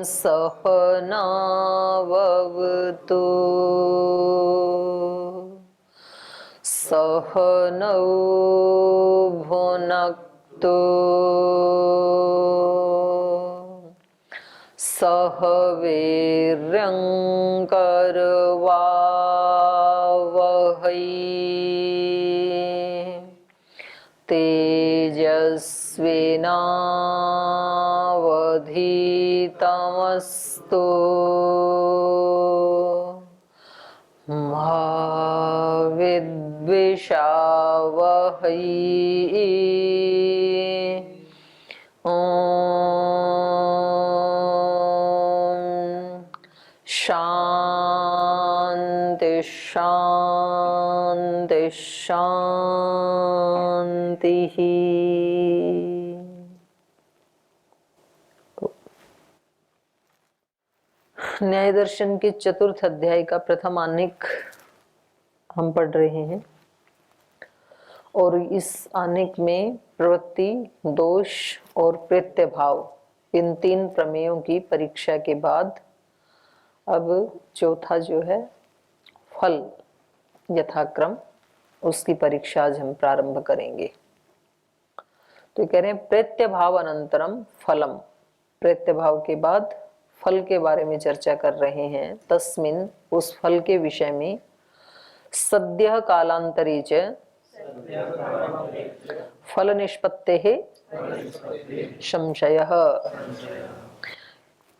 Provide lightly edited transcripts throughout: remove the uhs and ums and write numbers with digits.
सहनाववतु सहनौ भुनक्तु सह वीर्यं करवावहै तेजस्विनावधीतमस्तु मा विद्विषावहै। शांति शांति शांति। न्याय दर्शन के चतुर्थ अध्याय का प्रथम आनेक हम पढ़ रहे हैं और इस आनेक में प्रवृत्ति, दोष और प्रत्यभाव इन तीन प्रमेयों की परीक्षा के बाद अब चौथा जो है फल यथाक्रम, उसकी परीक्षा आज हम प्रारंभ करेंगे। तो कह रहे हैं प्रत्यभाव अनंतरम फलम, प्रत्यभाव के बाद फल के बारे में चर्चा कर रहे हैं। तस्मिन, उस फल के विषय में, सद्यः कालांतरे च फल निष्पत्तेः संशयः।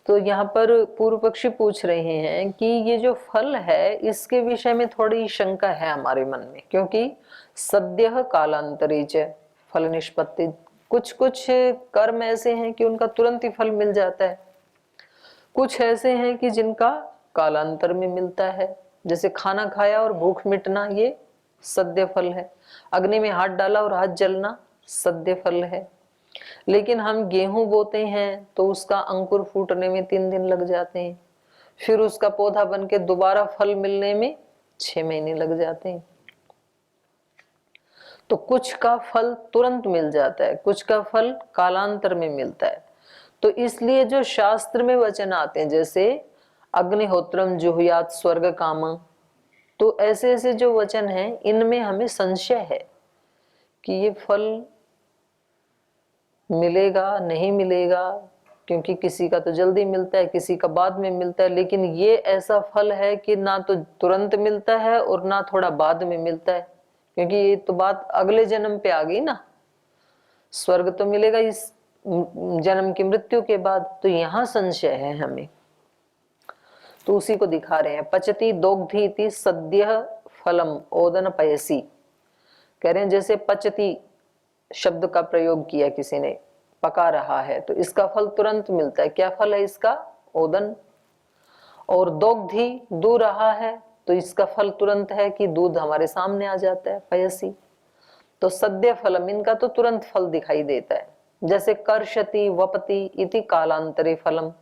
तो यहाँ पर पूर्व पक्षी पूछ रहे हैं कि ये जो फल है इसके विषय में थोड़ी शंका है हमारे मन में, क्योंकि सद्यः कालांतरे च फल निष्पत्ति, कुछ कुछ कर्म ऐसे हैं कि उनका तुरंत ही फल मिल जाता है, कुछ ऐसे हैं कि जिनका कालांतर में मिलता है। जैसे खाना खाया और भूख मिटना, ये सद्य फल है। अग्नि में हाथ डाला और हाथ जलना सद्य फल है। लेकिन हम गेहूं बोते हैं तो उसका अंकुर फूटने में 3 दिन लग जाते हैं, फिर उसका पौधा बन के दोबारा फल मिलने में 6 महीने लग जाते हैं। तो कुछ का फल तुरंत मिल जाता है, कुछ का फल कालांतर में मिलता है। तो इसलिए जो शास्त्र में वचन आते हैं, जैसे अग्निहोत्रम जुहुयात स्वर्ग काम, तो ऐसे ऐसे जो वचन हैं इनमें हमें संशय है कि ये फल मिलेगा नहीं मिलेगा, क्योंकि किसी का तो जल्दी मिलता है, किसी का बाद में मिलता है। लेकिन ये ऐसा फल है कि ना तो तुरंत मिलता है और ना थोड़ा बाद में मिलता है, क्योंकि ये तो बात अगले जन्म पे आ गई ना। स्वर्ग तो मिलेगा इस जन्म की मृत्यु के बाद, तो यहाँ संशय है हमें। तो उसी को दिखा रहे हैं। पचती दोग्धीति सद्यः फलम ओदन पयसी, कह रहे हैं जैसे पचती शब्द का प्रयोग किया किसी ने, पका रहा है तो इसका फल तुरंत मिलता है। क्या फल है इसका? ओदन। और दोग्धी दूध रहा है तो इसका फल तुरंत है कि दूध हमारे सामने आ जाता है, पयसी। तो सद्य फलम, इनका तो तुरंत फल दिखाई देता है। जैसे कर्षति वपति इति कालांतरे फलम,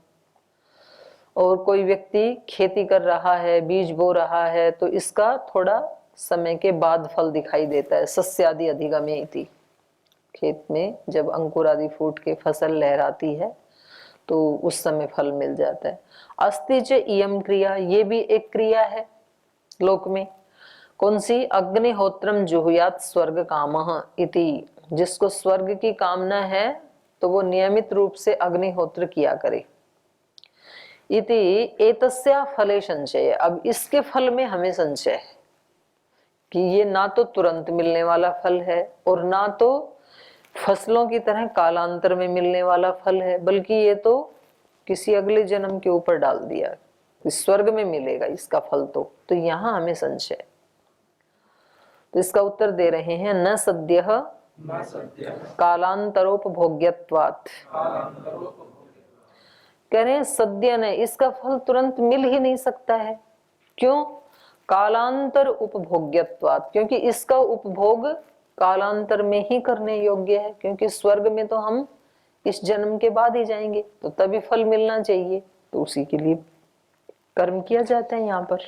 और कोई व्यक्ति खेती कर रहा है, बीज बो रहा है, तो इसका थोड़ा समय के बाद फल दिखाई देता है। सस्यादि अधिगमे इति, खेत में जब अंकुर आदि फूट के फसल लहराती है तो उस समय फल मिल जाता है। अस्ति च इयम क्रिया, ये भी एक क्रिया है लोक में। कौन सी? अग्निहोत्रम जुहुयात स्वर्ग कामः इति, जिसको स्वर्ग की कामना है तो वो नियमित रूप से अग्निहोत्र किया करे। इति एतस्या फले संशय, अब इसके फल में हमें संशय है कि ये ना तो तुरंत मिलने वाला फल है और ना तो फसलों की तरह कालांतर में मिलने वाला फल है, बल्कि ये तो किसी अगले जन्म के ऊपर डाल दिया, स्वर्ग में मिलेगा इसका फल। तो यहाँ हमें संशय। तो इसका उत्तर दे रहे हैं, न सद्यः कालांतरोपभोग्यत्वात्, कह रहे हैं सद्य ने, इसका फल तुरंत मिल ही नहीं सकता है। क्यों? कालांतर उपभोग्यत्वात्, क्योंकि इसका उपभोग कालांतर में ही करने योग्य है, क्योंकि स्वर्ग में तो हम इस जन्म के बाद ही जाएंगे, तो तभी फल मिलना चाहिए, तो उसी के लिए कर्म किया जाता है। यहाँ पर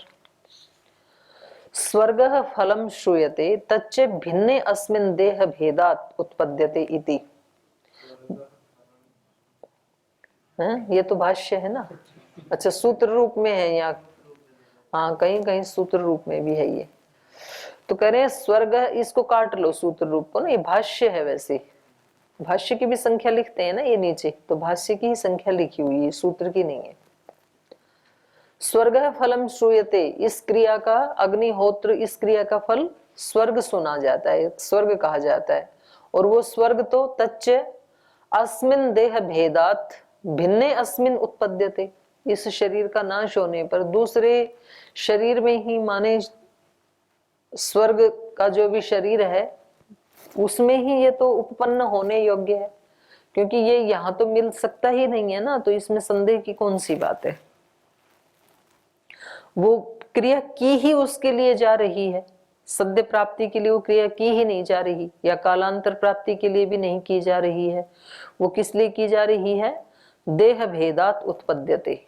स्वर्गः फलम श्रूयते तच्च भिन्ने अस्मिन् देह भेदात् उत्पद्यते इति, है, ये तो भाष्य है ना। अच्छा, सूत्र रूप में है यहाँ, हाँ कहीं कहीं सूत्र रूप में भी है ये। तो कह रहे हैं स्वर्ग, इसको काट लो सूत्र रूप को ना, ये भाष्य है। वैसे भाष्य की भी संख्या लिखते हैं ना ये नीचे, तो भाष्य की ही संख्या लिखी हुई है, सूत्र की नहीं है। स्वर्ग फलम श्रूयते, इस क्रिया का, अग्निहोत्र इस क्रिया का फल स्वर्ग सुना जाता है, स्वर्ग कहा जाता है। और वो स्वर्ग तो तच्च अस्मिन देह भेदात भिन्ने अस्मिन उत्पद्यते, इस शरीर का नाश होने पर दूसरे शरीर में ही, माने स्वर्ग का जो भी शरीर है उसमें ही ये तो उत्पन्न होने योग्य है, क्योंकि ये यहाँ तो मिल सकता ही नहीं है ना, तो इसमें संदेह की कौन सी बात है। वो क्रिया की ही उसके लिए जा रही है, सद्य प्राप्ति के लिए वो क्रिया की ही नहीं जा रही, या कालांतर प्राप्ति के लिए भी नहीं की जा रही है। वो किस लिए की जा रही है? देह भेदात उत्पद्यते,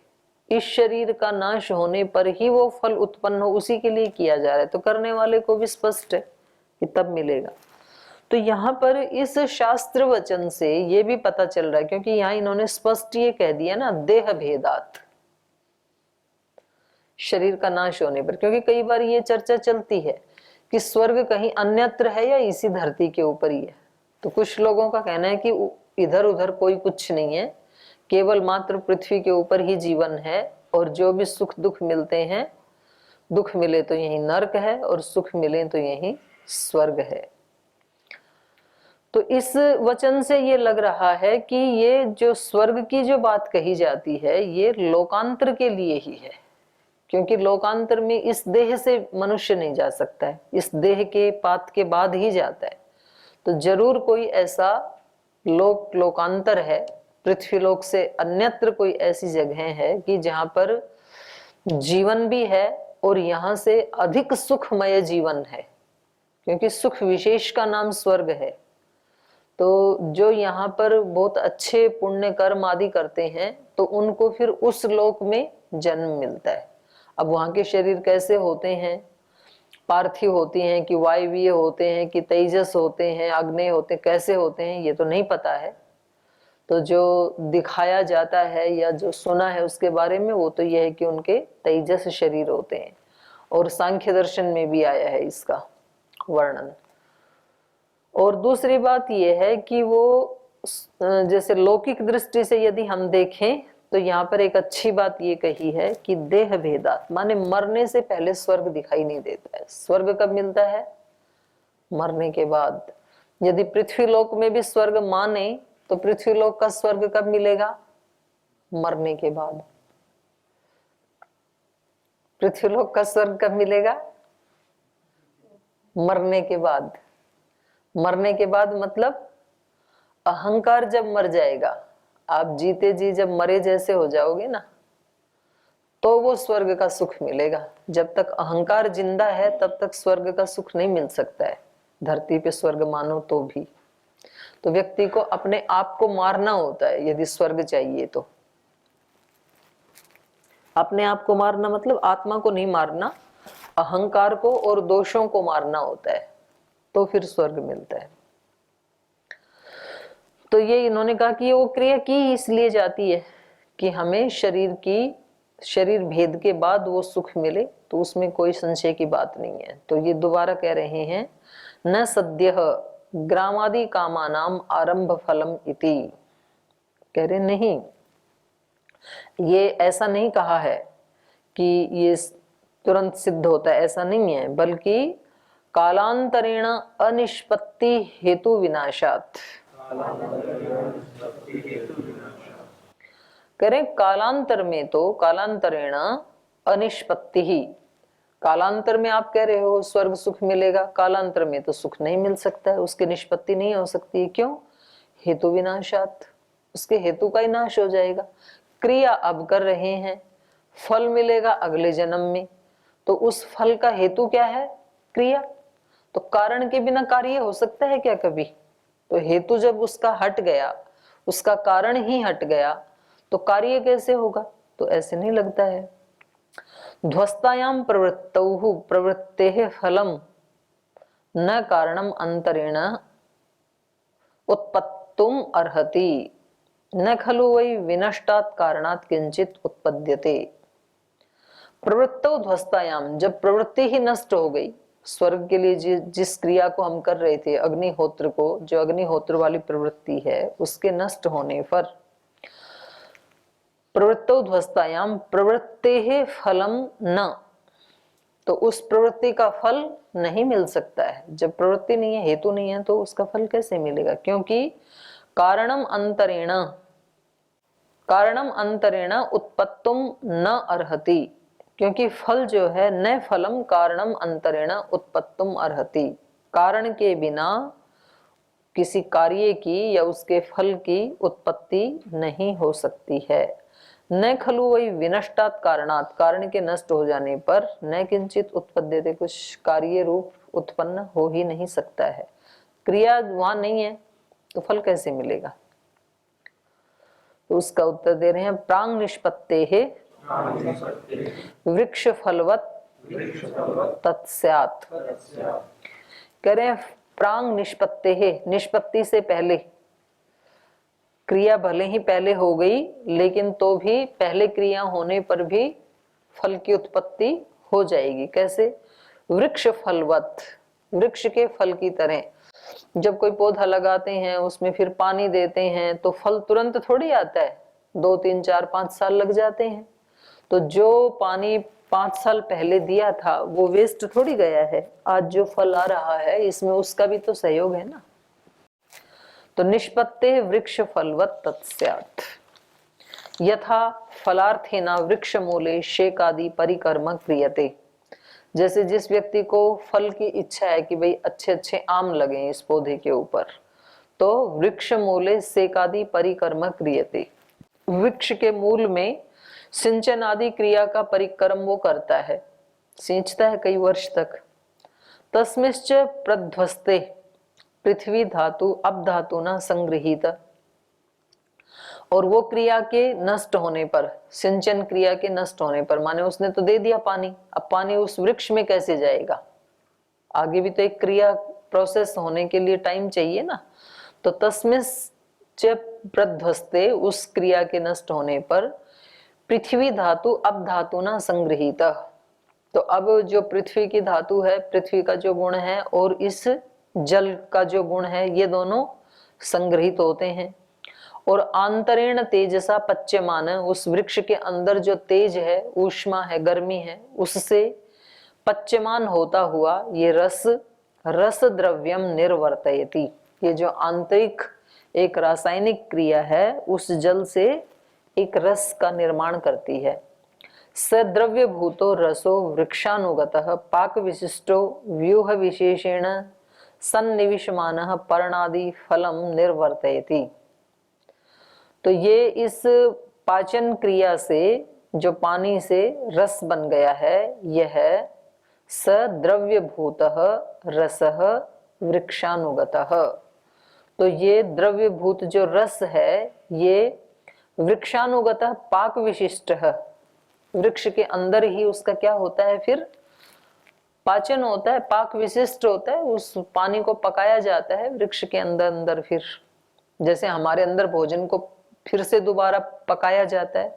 इस शरीर का नाश होने पर ही वो फल उत्पन्न हो, उसी के लिए किया जा रहा है। तो करने वाले को भी स्पष्ट है कि तब मिलेगा। तो यहाँ पर इस शास्त्र वचन से ये भी पता चल रहा है, क्योंकि यहाँ इन्होंने स्पष्ट ये कह दिया ना, देह भेदात, शरीर का नाश होने पर। क्योंकि कई बार ये चर्चा चलती है कि स्वर्ग कहीं अन्यत्र है या इसी धरती के ऊपर ही है। तो कुछ लोगों का कहना है कि इधर उधर कोई कुछ नहीं है, केवल मात्र पृथ्वी के ऊपर ही जीवन है, और जो भी सुख दुख मिलते हैं, दुख मिले तो यही नरक है और सुख मिले तो यही स्वर्ग है। तो इस वचन से ये लग रहा है कि ये जो स्वर्ग की जो बात कही जाती है ये लोकांतर के लिए ही है, क्योंकि लोकांतर में इस देह से मनुष्य नहीं जा सकता है, इस देह के पात के बाद ही जाता है। तो जरूर कोई ऐसा लोकांतर है, पृथ्वी लोक से अन्यत्र कोई ऐसी जगह है कि जहां पर जीवन भी है और यहाँ से अधिक सुखमय जीवन है, क्योंकि सुख विशेष का नाम स्वर्ग है। तो जो यहाँ पर बहुत अच्छे पुण्य कर्म आदि करते हैं तो उनको फिर उस लोक में जन्म मिलता है। अब वहां के शरीर कैसे होते हैं, पार्थिव होती हैं कि वायवीय होते हैं कि तेजस होते हैं, अग्नि होते हैं, कैसे होते हैं ये तो नहीं पता है। तो जो दिखाया जाता है या जो सुना है उसके बारे में, वो तो यह है कि उनके तेजस शरीर होते हैं, और सांख्य दर्शन में भी आया है इसका वर्णन। और दूसरी बात यह है कि वो जैसे लौकिक दृष्टि से यदि हम देखें तो यहाँ पर एक अच्छी बात ये कही है कि देह भेदात, माने मरने से पहले स्वर्ग दिखाई नहीं देता है। स्वर्ग कब मिलता है? मरने के बाद। यदि पृथ्वी लोक में भी स्वर्ग माने तो पृथ्वी लोक का स्वर्ग कब मिलेगा? मरने के बाद। पृथ्वी लोक का स्वर्ग कब मिलेगा? मरने के बाद। मरने के बाद मतलब अहंकार जब मर जाएगा, आप जीते जी जब मरे जैसे हो जाओगे ना, तो वो स्वर्ग का सुख मिलेगा। जब तक अहंकार जिंदा है तब तक स्वर्ग का सुख नहीं मिल सकता है। धरती पे स्वर्ग मानो तो भी, तो व्यक्ति को अपने आप को मारना होता है यदि स्वर्ग चाहिए तो। अपने आप को मारना मतलब आत्मा को नहीं मारना, अहंकार को और दोषों को मारना होता है, तो फिर स्वर्ग मिलता है। तो ये इन्होंने कहा कि वो क्रिया की इसलिए जाती है कि हमें शरीर भेद के बाद वो सुख मिले, तो उसमें कोई संशय की बात नहीं है। तो ये दोबारा कह रहे हैं, न सद्यः ग्रामादि कामानाम आरंभ फलम इति। कह रहे नहीं, ये ऐसा नहीं कहा है कि ये तुरंत सिद्ध होता है, ऐसा नहीं है, बल्कि कालांतरेण अनिष्पत्ति हेतु विनाशात। करें कालांतर में, तो कालांतरेण अनिष्पत्ति ही, कालांतर में आप कह रहे हो स्वर्ग सुख मिलेगा, कालांतर में तो सुख नहीं मिल सकता है, उसकी निष्पत्ति नहीं हो सकती है। क्यों? हेतु विनाशात, उसके हेतु का ही नाश हो जाएगा। क्रिया अब कर रहे हैं, फल मिलेगा अगले जन्म में, तो उस फल का हेतु क्या है? क्रिया। तो कारण के बिना कार्य हो सकता है क्या कभी? तो हेतु जब उसका हट गया, उसका कारण ही हट गया, तो कार्य कैसे होगा? तो ऐसे नहीं लगता है। ध्वस्तायाम प्रवृत्तौ प्रवृत्तेः फलम न कारणम अंतरेण उत्पत्तुम अर्हति। न खलु वै विनष्टात् कारणात् किंचित उत्पद्यते। प्रवृत्तो ध्वस्तायाम, जब प्रवृत्ति ही नष्ट हो गई, स्वर्ग के लिए जिस क्रिया को हम कर रहे थे, अग्निहोत्र को, जो अग्निहोत्र वाली प्रवृत्ति है, उसके नष्ट होने पर प्रवृत्तो ध्वस्तायाम प्रवृत्तेः फलम न, तो उस प्रवृत्ति का फल नहीं मिल सकता है। जब प्रवृत्ति नहीं है, हेतु नहीं है, तो उसका फल कैसे मिलेगा? क्योंकि कारणम अंतरेण उत्पत्तुम न अर्हति, क्योंकि फल जो है न फलम कारणम अंतरेण उत्पत्तुम अर्हति, कारण के बिना किसी कार्य की या उसके फल की उत्पत्ति नहीं हो सकती है। न खलु वही विनष्टात् कारणात्, कारण के नष्ट हो जाने पर न किंचित उत्पद्यते, कुछ कार्य रूप उत्पन्न हो ही नहीं सकता है। क्रिया वहां नहीं है तो फल कैसे मिलेगा? तो उसका उत्तर दे रहे हैं, प्रांग निष्पत्तेः वृक्ष फलवत् तत्स्यात्। कह रहे हैं प्रांग निष्पत्तेः, निष्पत्ति से पहले, क्रिया भले ही पहले हो गई लेकिन तो भी पहले क्रिया होने पर भी फल की उत्पत्ति हो जाएगी। कैसे? वृक्ष फलवत, वृक्ष के फल की तरह। जब कोई पौधा लगाते हैं, उसमें फिर पानी देते हैं, तो फल तुरंत थोड़ी आता है, 2, 3, 4, 5 साल लग जाते हैं। तो जो पानी 5 साल पहले दिया था वो वेस्ट थोड़ी गया है। आज जो फल आ रहा है इसमें उसका भी तो सहयोग है ना। तो निष्पत्ते वृक्ष फलवत् तत्स्यात्। यथा फलार्थेना वृक्ष मूले शेकादि परिकर्म क्रियते, जैसे जिस व्यक्ति को फल की इच्छा है कि भाई अच्छे अच्छे आम लगे इस पौधे के ऊपर, तो वृक्ष मूले सेकादि परिकर्म क्रियते, वृक्ष के मूल में सिंचन आदि क्रिया का परिक्रम वो करता है, सींचता है कई वर्ष तक। तस्मिश्च प्रध्वस्ते पृथ्वी धातु अपधातु न संग्रहित, और वो क्रिया के नष्ट होने पर, सिंचन क्रिया के नष्ट होने पर, माने उसने तो दे दिया पानी, अब पानी उस वृक्ष में कैसे जाएगा? आगे भी तो एक क्रिया प्रोसेस होने के लिए टाइम चाहिए ना। तो तस्मिश्च प्रध्वस्ते, उस क्रिया के नष्ट होने पर, पृथ्वी धातु अपधातु न संग्रहित, तो अब जो पृथ्वी की धातु है, पृथ्वी का जो गुण है और इस जल का जो गुण है, ये दोनों संग्रहित होते हैं। और आंतरेण तेजसा पच्यमान, उस वृक्ष के अंदर जो तेज है, ऊष्मा है, गर्मी है, उससे पच्यमान होता हुआ ये रस द्रव्यम निर्वर्तयति, ये जो आंतरिक एक रासायनिक क्रिया है उस जल से एक रस का निर्माण करती है। सद्रव्य भूतो रसो वृक्षानुगतः पाक विशिष्टो व्यूह विशेषेण सन्निविशमानः पर्णादि फलम निर्वर्तयति। तो ये इस पाचन क्रिया से जो पानी से रस बन गया है, यह सद्रव्य भूतः रसः वृक्षानुगतः, तो ये द्रव्य भूत जो रस है ये वृक्षानुगतः पाक विशिष्ट है, वृक्ष के अंदर ही उसका क्या होता है, फिर पाचन होता है, पाक विशिष्ट होता है, उस पानी को पकाया जाता है वृक्ष के अंदर अंदर। फिर जैसे हमारे अंदर भोजन को फिर से दोबारा पकाया जाता है,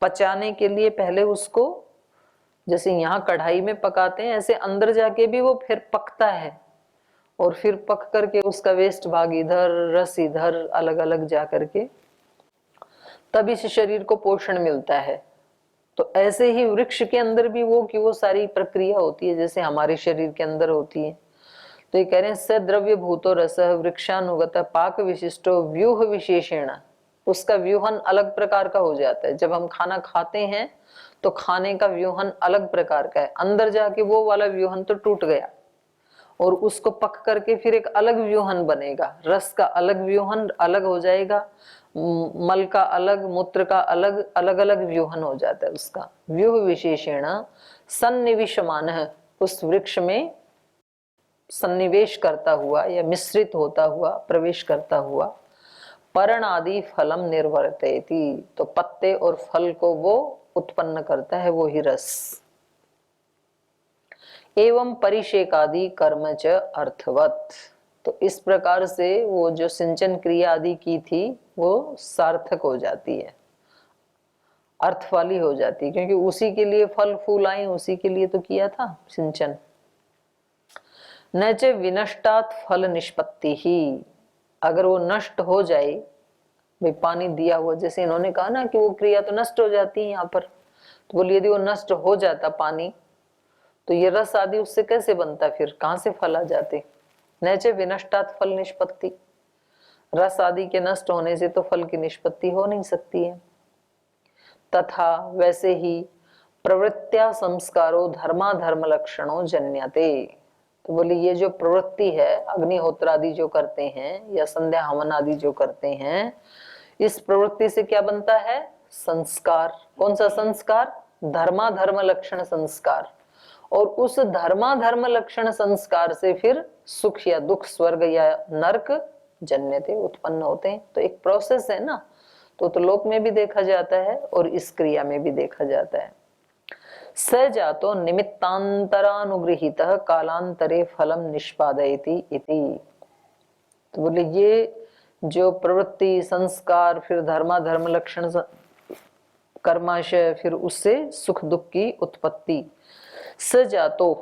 पचाने के लिए पहले उसको, जैसे यहाँ कढ़ाई में पकाते हैं, ऐसे अंदर जाके भी वो फिर पकता है, और फिर पक करके उसका वेस्ट भाग इधर, रस इधर, अलग अलग जा करके तब इस शरीर को पोषण मिलता है। तो ऐसे ही वृक्ष के अंदर भी वो सारी प्रक्रिया होती है जैसे हमारे शरीर के अंदर होती है। तो ये कह रहे हैं सद्रव्य भूतो रस वृक्षानुगत पाक विशिष्टो व्यूह विशेषेण, उसका व्यूहन अलग प्रकार का हो जाता है। जब हम खाना खाते हैं तो खाने का व्यूहन अलग प्रकार का है, अंदर जाके वो वाला व्यूहन तो टूट गया, और उसको पक करके फिर एक अलग व्यूहन बनेगा, रस का अलग व्यूहन अलग हो जाएगा, मल का अलग, मूत्र का अलग, अलग अलग व्यूहन हो जाता है। उसका व्यूह विशेषेण सन्निविशमान, उस वृक्ष में सन्निवेश करता हुआ या मिश्रित होता हुआ, प्रवेश करता हुआ, पर्णादि फलम निर्वर्तयति, तो पत्ते और फल को वो उत्पन्न करता है, वो ही रस। एवं परिषेकादि कर्म च अर्थवत, तो इस प्रकार से वो जो सिंचन क्रिया आदि की थी वो सार्थक हो जाती है, अर्थ वाली हो जाती है, क्योंकि उसी के लिए फल फूल आए, उसी के लिए तो किया था सिंचन। न च विनष्टात् फल निष्पत्ति ही, अगर वो नष्ट हो जाए, भाई पानी दिया हुआ, जैसे इन्होंने कहा ना कि वो क्रिया तो नष्ट हो जाती है यहाँ पर, तो बोलिए यदि वो नष्ट हो जाता पानी, तो ये रस आदि उससे कैसे बनता, फिर कहाँ से फल आ जाते। न च विनष्टात् फल निष्पत्ति, रस आदि के नष्ट होने से तो फल की निष्पत्ति हो नहीं सकती है। तथा वैसे ही प्रवृत्त्या संस्कारो धर्माधर्म लक्षणों जन्यते, तो बोली ये जो प्रवृत्ति है, अग्निहोत्र आदि जो करते हैं या संध्या हवन आदि जो करते हैं, इस प्रवृत्ति से क्या बनता है, संस्कार। कौन सा संस्कार, धर्माधर्म लक्षण संस्कार। और उस धर्माधर्म लक्षण संस्कार से फिर सुख या दुख, स्वर्ग या नरक जन्यते, उत्पन्न होते हैं। तो एक प्रोसेस है ना, तो लोक में भी देखा जाता है और इस क्रिया में भी देखा जाता है। स जातो निमित्तांतरानुगृहीत कालांतरे फलम निष्पादयति इति, तो बोले ये जो प्रवृत्ति, संस्कार, फिर धर्माधर्म लक्षण कर्माशय, फिर उससे सुख दुख की उत्पत्ति। स जातो,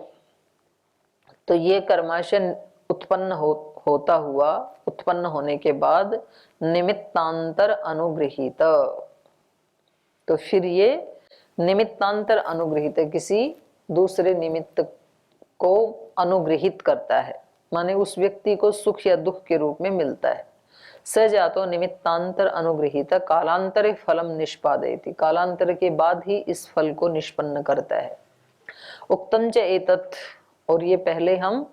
तो ये कर्माशय उत्पन्न होता हुआ, उत्पन्न होने के बाद निमित्तांतर अनुगृहीत, तो फिर ये निमित्तांतर अनुगृहीत है, किसी दूसरे निमित्त को अनुगृहित करता है, माने उस व्यक्ति को सुख या दुख के रूप में मिलता है। स जातो निमित्तांतर अनुगृहीत कालांतरे फलम निष्पादयति, कालांतर के बाद ही इस फल को निष्पन्न करता है। उक्तंच एतत्, और ये पहले हम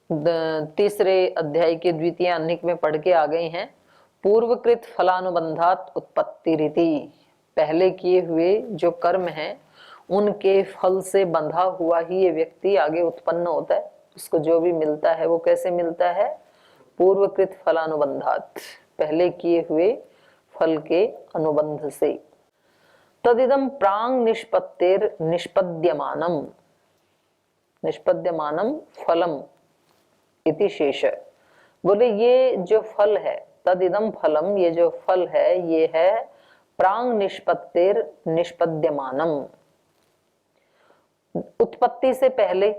तीसरे अध्याय के द्वितीय अन्निक में पढ़ के आ गए हैं। पूर्वकृत फलानुबंधात उत्पत्ति रीति, पहले किए हुए जो कर्म हैं उनके फल से बंधा हुआ ही ये व्यक्ति आगे उत्पन्न होता है। उसको जो भी मिलता है वो कैसे मिलता है, पूर्वकृत फलानुबंधात, पहले किए हुए फल के अनुबंध से। तदिदम प्रांग निष्पत्तिर निष्पद्यमानम, निष्पद्यमानम फलम इति शेष, बोले ये जो फल है, तदिदम फलम, ये जो फल है ये है प्रांग निष्पत्तिर निष्पद्यमानम, उत्पत्ति से पहले,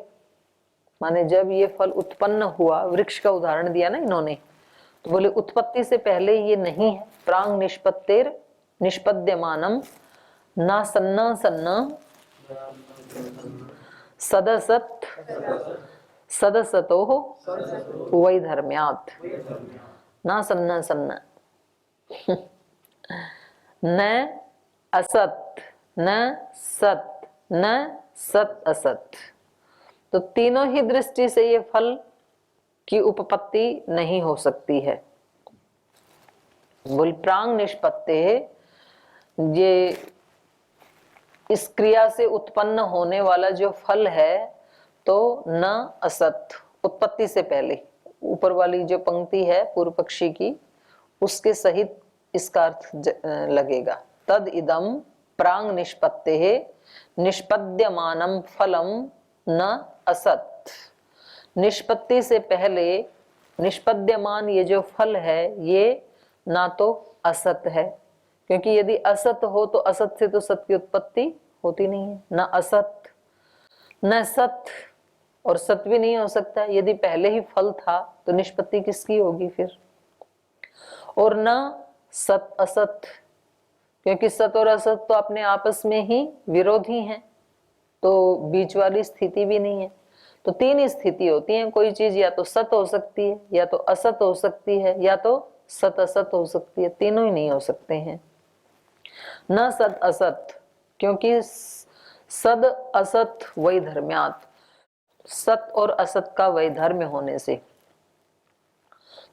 माने जब ये फल उत्पन्न हुआ, वृक्ष का उदाहरण दिया ना इन्होंने, तो बोले उत्पत्ति से पहले ये नहीं है। प्रांग निष्पत्तिर निष्पद्यमानम ना सन्ना सन्ना सदसत सदसतो वैधर्म्यात्, ना सन्ना सन्ना न असत न सत न सत असत, तो तीनों ही दृष्टि से ये फल की उपपत्ति नहीं हो सकती है। बोल प्रांग निष्पत्ति, ये इस क्रिया से उत्पन्न होने वाला जो फल है, तो न असत, उत्पत्ति से पहले, ऊपर वाली जो पंक्ति है पूर्व पक्षी की, उसके सहित इसका अर्थ लगेगा। तद इदम प्रांग निष्पत्ते निष्पद्यमानम फलम न असत, निष्पत्ति से पहले निष्पद्यमान ये जो फल है ये ना तो असत है, क्योंकि यदि असत हो तो असत से तो सत की उत्पत्ति होती नहीं है। न असत न सत, और सत भी नहीं हो सकता है। यदि पहले ही फल था तो निष्पत्ति किसकी होगी फिर। और न सत असत, क्योंकि सत और असत तो अपने आपस में ही विरोधी हैं, तो बीच वाली स्थिति भी नहीं है। तो तीन ही स्थिति होती है, कोई चीज या तो सत हो सकती है, या तो असत हो सकती है, या तो सत असत हो सकती है, तीनों ही नहीं हो सकते हैं। न सत असत, क्योंकि सद असत वैधर्म्यात्, सत और असत का वैधर्म्य होने से,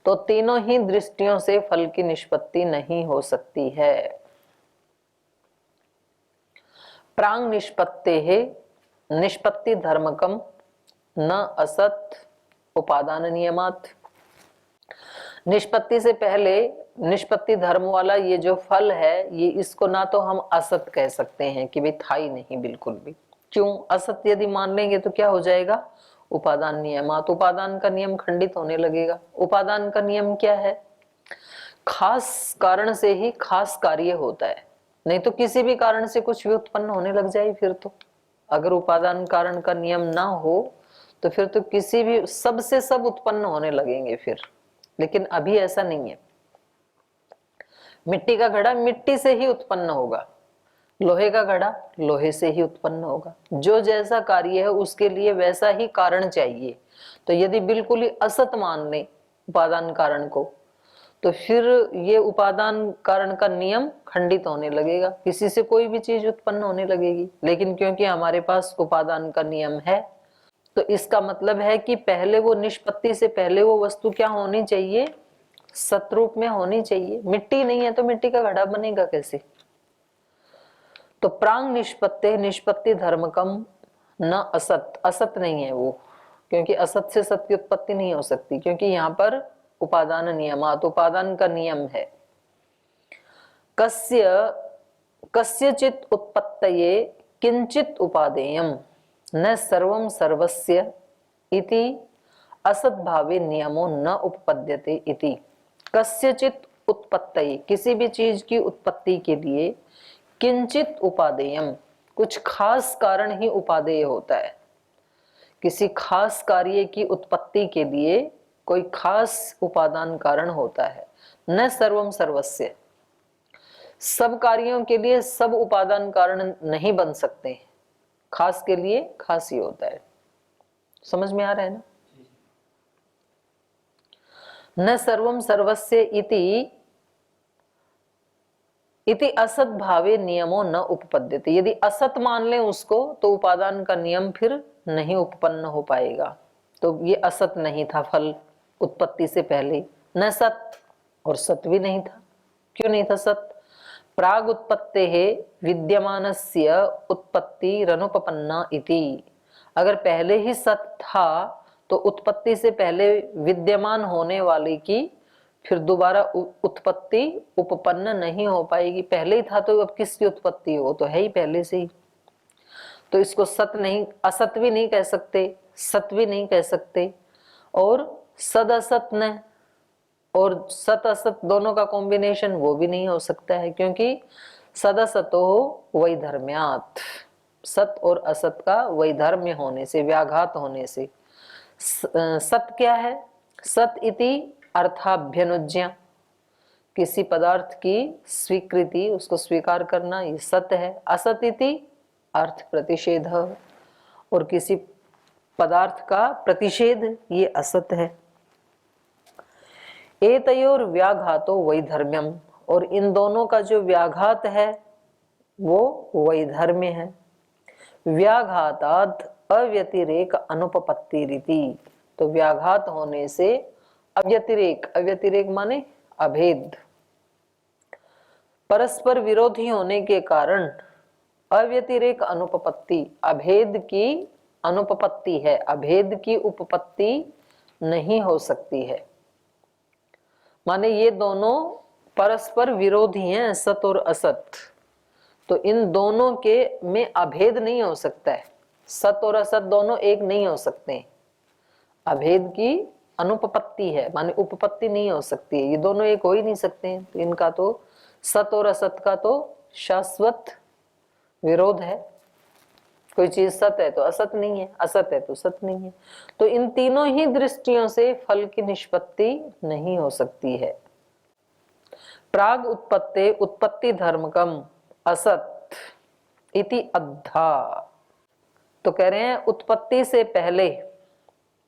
तो तीनों ही दृष्टियों से फल की निष्पत्ति नहीं हो सकती है। प्रांग निष्पत्ते है निष्पत्ति धर्मकम न असत उपादान नियमात, निष्पत्ति से पहले निष्पत्ति धर्म वाला ये जो फल है, ये इसको ना तो हम असत कह सकते हैं कि भाई था ही नहीं बिल्कुल भी। क्यों? असत यदि मान लेंगे तो क्या हो जाएगा, उपादान नियमात, उपादान का नियम खंडित होने लगेगा। उपादान का नियम क्या है? खास कारण से ही खास कार्य होता है, नहीं तो किसी भी कारण से कुछ भी उत्पन्न होने लग जाए फिर तो। अगर उपादान कारण का नियम ना हो तो फिर तो किसी भी सब से सब उत्पन्न होने लगेंगे फिर, लेकिन अभी ऐसा नहीं है। मिट्टी का घड़ा मिट्टी से ही उत्पन्न होगा, लोहे का घड़ा लोहे से ही उत्पन्न होगा। जो जैसा कार्य है उसके लिए वैसा ही कारण चाहिए। तो यदि बिल्कुल ही असत मान लें उपादान कारण को, तो फिर ये उपादान कारण का नियम खंडित होने लगेगा, किसी से कोई भी चीज उत्पन्न होने लगेगी। लेकिन क्योंकि हमारे पास उपादान का नियम है, तो इसका मतलब है कि पहले वो निष्पत्ति से पहले वो वस्तु क्या होनी चाहिए? सतरूप में होनी चाहिए। मिट्टी नहीं है तो मिट्टी का घड़ा बनेगा कैसे? तो प्रांग निष्पत्ति निष्पत्ति धर्मकम न असत, असत नहीं है वो, क्योंकि असत से सत की उत्पत्ति नहीं हो सकती, क्योंकि यहाँ पर उपादान नियमात, उपादान का नियम है। कस्यचित उत्पत्तये किंचित उपादेयम न सर्वं सर्वस्य इति असद्भावे नियमो न उपपद्यते इति। कस्यचित उत्पत्तये, किसी भी चीज की उत्पत्ति के लिए किंचित उपादेयम, कुछ खास कारण ही उपादेय होता है। किसी खास कार्य की उत्पत्ति के लिए कोई खास उपादान कारण होता है। न सर्वम सर्वस्य, सब कार्यों के लिए सब उपादान कारण नहीं बन सकते, खास के लिए खास ही होता है। समझ में आ रहा है ना? न सर्वम सर्वस्य इति असत भावे नियमो न उपपद्यते। यदि असत मान लें उसको तो उपादान का नियम फिर नहीं उत्पन्न हो पाएगा। तो ये असत नहीं था फल उत्पत्ति से पहले, न सत, और सत भी नहीं था। क्यों नहीं था सत? प्राग उत्पत्ते है विद्यमानस्य उत्पत्ति रनुपपन्ना इति। अगर पहले ही सत था तो उत्पत्ति से पहले विद्यमान होने वाले की फिर दोबारा उत्पत्ति उपपन्न नहीं हो पाएगी। पहले ही था तो अब किसकी उत्पत्ति हो? तो है ही पहले से ही। तो इसको सत नहीं, असत भी नहीं कह सकते, सत भी नहीं कह सकते, और सद असत न, और सत असत दोनों का कॉम्बिनेशन वो भी नहीं हो सकता है, क्योंकि सद असतो वैधर्म्यात्, सत और असत का वैधर्म्य होने से, व्याघात होने से। सत क्या है? सत इति अर्थाभ्यनुज्ञा, किसी पदार्थ की स्वीकृति, उसको स्वीकार करना, ये सत है। असत इति अर्थ प्रतिषेध, और किसी पदार्थ का प्रतिषेध, ये असत है। एतयोर व्याघातो वैधर्म्यम, और इन दोनों का जो व्याघात है वो वैधर्म्य है। व्याघातात् अव्यतिरेक अनुपपत्ति रीति, तो व्याघात होने से अव्यतिरेक, अव्यतिरेक माने अभेद, परस्पर विरोधी होने के कारण अव्यतिरेक अनुपपत्ति, अभेद की अनुपपत्ति है, अभेद की उपपत्ति नहीं हो सकती है। माने ये दोनों परस्पर विरोधी हैं, सत और असत, तो इन दोनों के में अभेद नहीं हो सकता है। सत और असत दोनों एक नहीं हो सकते, अभेद की अनुपपत्ति है, माने उपपत्ति नहीं हो सकती है। ये दोनों एक हो ही नहीं सकते हैं, तो इनका तो सत और असत का तो शाश्वत विरोध है। कोई चीज सत है तो असत नहीं है, असत है तो सत नहीं है। तो इन तीनों ही दृष्टियों से फल की निष्पत्ति नहीं हो सकती है। प्राग उत्पत्ति उत्पत्ति धर्मकम असत इति अद्धा, तो कह रहे हैं उत्पत्ति से पहले,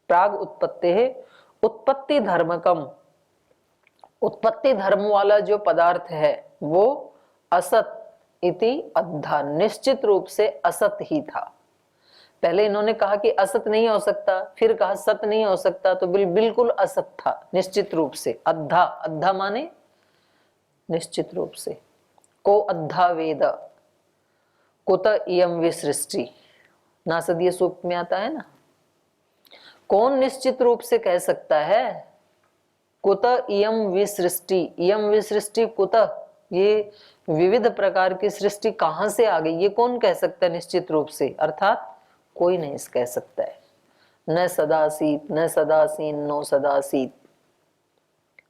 प्राग उत्पत्ति है उत्पत्ति धर्मकम, उत्पत्ति धर्म वाला जो पदार्थ है वो असत इति अद्धा, निश्चित रूप से असत ही था। पहले इन्होंने कहा कि असत नहीं हो सकता, फिर कहा सत नहीं हो सकता, तो बिल्कुल असत था निश्चित रूप से। अद्धा, अद्धा माने निश्चित रूप से। को अद्धा वेद कुत इयं विसृष्टि, नासदीय सूक्त में आता है ना। कौन निश्चित रूप से कह सकता है? कुत इयं विसृष्टि, इयं विसृष्टि कुत, ये विविध प्रकार की सृष्टि कहां से आ गई, ये कौन कह सकता है निश्चित रूप से? अर्थात कोई नहीं कह सकता है। न सदासीत, न सदासीन, नो सदासीत,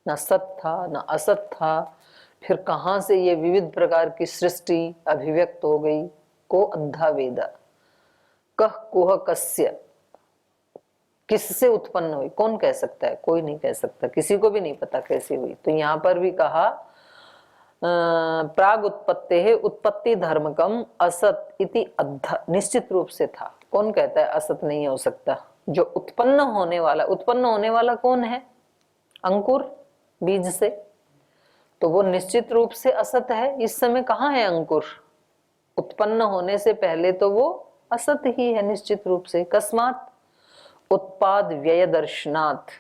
न सत था न असत था। फिर कहां से ये विविध प्रकार की सृष्टि अभिव्यक्त हो गई? को अंधा वेदा। कह कुह कस्य, किससे उत्पन्न हुई? कौन कह सकता है? कोई नहीं कह सकता, किसी को भी नहीं पता कैसे हुई। तो यहां पर भी कहा प्राग उत्पत्ति है, उत्पत्ति धर्मकम असत इति अद्ध, निश्चित रूप से था। कौन कहता है असत नहीं हो सकता? जो उत्पन्न होने वाला, उत्पन्न होने वाला कौन है? अंकुर, बीज से, तो वो निश्चित रूप से असत है। इस समय कहाँ है अंकुर? उत्पन्न होने से पहले तो वो असत ही है निश्चित रूप से। कस्मात? उत्पाद व्यय दर्शनात्,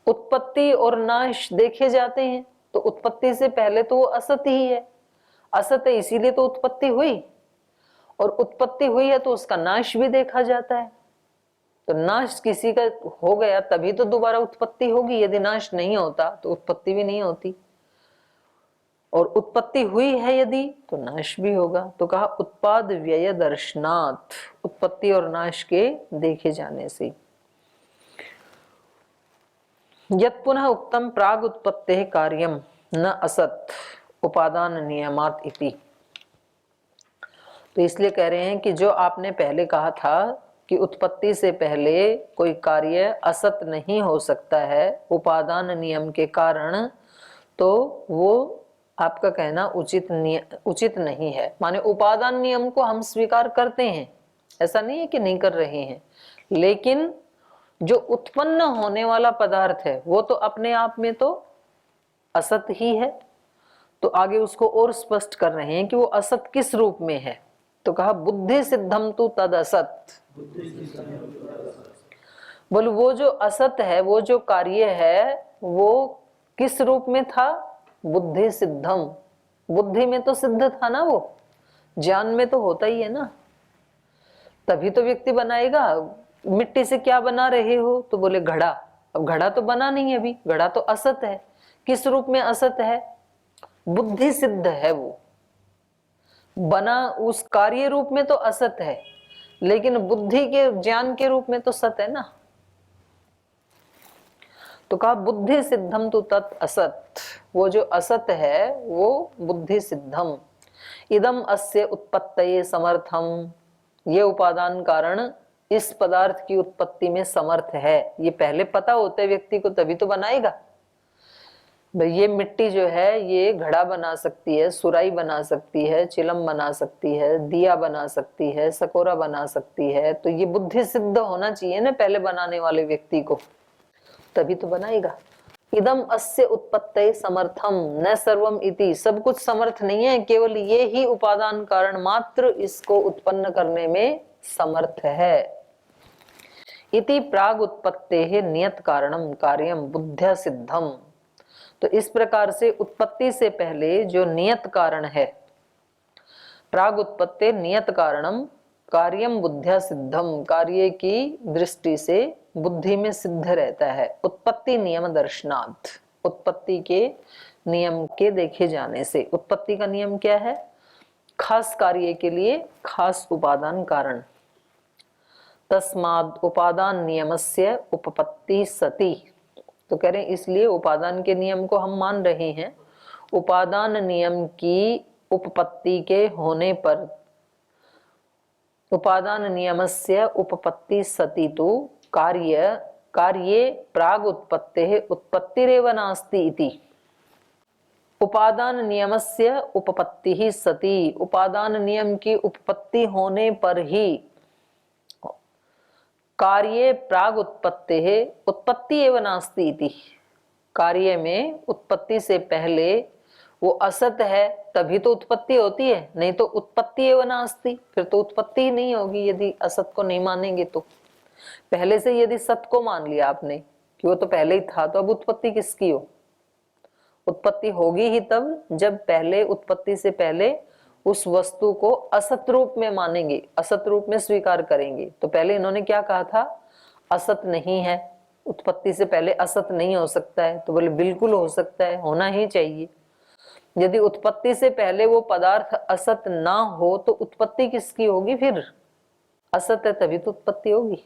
उत्पत्ति और नाश देखे जाते हैं, तो उत्पत्ति से पहले तो वो असत ही है। असत है इसीलिए तो उत्पत्ति हुई, और उत्पत्ति हुई है तो उसका नाश भी देखा जाता है। तो नाश किसी का हो गया तभी तो दोबारा उत्पत्ति होगी, यदि नाश नहीं होता तो उत्पत्ति भी नहीं होती। और उत्पत्ति हुई है यदि तो नाश भी होगा। तो कहा उत्पाद व्यय दर्शनात्, उत्पत्ति और नाश के देखे जाने से। यत् पुनः उत्तम प्राग उत्पत्ति कार्यम न असत उपादान नियमात इति। तो इसलिए कह रहे हैं कि जो आपने पहले कहा था कि उत्पत्ति से पहले कोई कार्य असत नहीं हो सकता है उपादान नियम के कारण, तो वो आपका कहना उचित नहीं है। माने उपादान नियम को हम स्वीकार करते हैं, ऐसा नहीं है कि नहीं कर रहे हैं, लेकिन जो उत्पन्न होने वाला पदार्थ है वो तो अपने आप में तो असत ही है। तो आगे उसको और स्पष्ट कर रहे हैं कि वो असत किस रूप में है। तो कहा बुद्धि सिद्धम तु तद असत। बोलो वो जो असत है, वो जो कार्य है, वो किस रूप में था? बुद्धि सिद्धम, बुद्धि में तो सिद्ध था ना, वो ज्ञान में तो होता ही है ना, तभी तो व्यक्ति बनाएगा। मिट्टी से क्या बना रहे हो? तो बोले घड़ा। अब घड़ा तो बना नहीं है अभी, घड़ा तो असत है। किस रूप में असत है? बुद्धि सिद्ध है वो, बना उस कार्य रूप में तो असत है, लेकिन बुद्धि के ज्ञान के रूप में तो सत है ना। तो कहा बुद्धि सिद्धम तो तत् असत, वो जो असत है वो बुद्धि सिद्धम। इदम अस्य उत्पत्तये समर्थम, ये उपादान कारण इस पदार्थ की उत्पत्ति में समर्थ है। ये पहले पता होता है व्यक्ति को, तभी तो बनाएगा। ये मिट्टी जो है ये घड़ा बना सकती है, सुराई बना सकती है, चिलम बना सकती है, दिया बना सकती है, सकोरा बना सकती है। तो ये बुद्धि सिद्ध होना चाहिए ना पहले बनाने वाले व्यक्ति को, तभी तो बनाएगा। इदम अस्य उत्पत्तये समर्थम न सर्वम इति, सब कुछ समर्थ नहीं है, केवल ये ही उपादान कारण मात्र इसको उत्पन्न करने में समर्थ है। इति प्राग उत्पत्तेः नियत कारणम कार्यम बुद्ध्या सिद्धम। तो इस प्रकार से उत्पत्ति से पहले जो नियत कारण है, प्राग उत्पत्ति नियत कारणम कार्यम बुद्ध्या सिद्धम, कार्य की दृष्टि से बुद्धि में सिद्ध रहता है। उत्पत्ति नियम दर्शनात्, उत्पत्ति के नियम के देखे जाने से। उत्पत्ति का नियम क्या है? खास कार्य के लिए खास उपादान कारण। तस्माद् उपादान नियमस्य उपपत्ति सति। तो कह रहे हैं इसलिए उपादान के नियम को हम मान रहे हैं। उपादान नियम की उपपत्ति के होने पर, उपादान नियमस्य उपपत्ति सति तो कार्ये प्राग उत्पत्तेः उत्पत्तिरेव नास्ति इति। उपादान नियमस्य उपपत्ति सति, उपादान नियम की उपपत्ति होने पर ही कार्ये प्राग उत्पत्तेः उत्पत्ति एव नास्ति इति। कार्य में उत्पत्ति से पहले वो असत है तभी तो उत्पत्ति होती है, नहीं तो उत्पत्ति एव नास्ति, फिर तो उत्पत्ति ही नहीं होगी यदि असत को नहीं मानेंगे तो। पहले से यदि सत को मान लिया आपने कि वो तो पहले ही था, तो अब उत्पत्ति किसकी हो? उत्पत्ति होगी ही तब जब पहले उत्पत्ति से पहले उस वस्तु को असत रूप में मानेंगे, असत रूप में स्वीकार करेंगे। तो पहले इन्होंने क्या कहा था? असत नहीं है, उत्पत्ति से पहले असत नहीं हो सकता है। तो बोले बिल्कुल हो सकता है, होना ही चाहिए। यदि उत्पत्ति से पहले वो पदार्थ असत ना हो तो उत्पत्ति किसकी होगी फिर? असत है तभी तो उत्पत्ति होगी।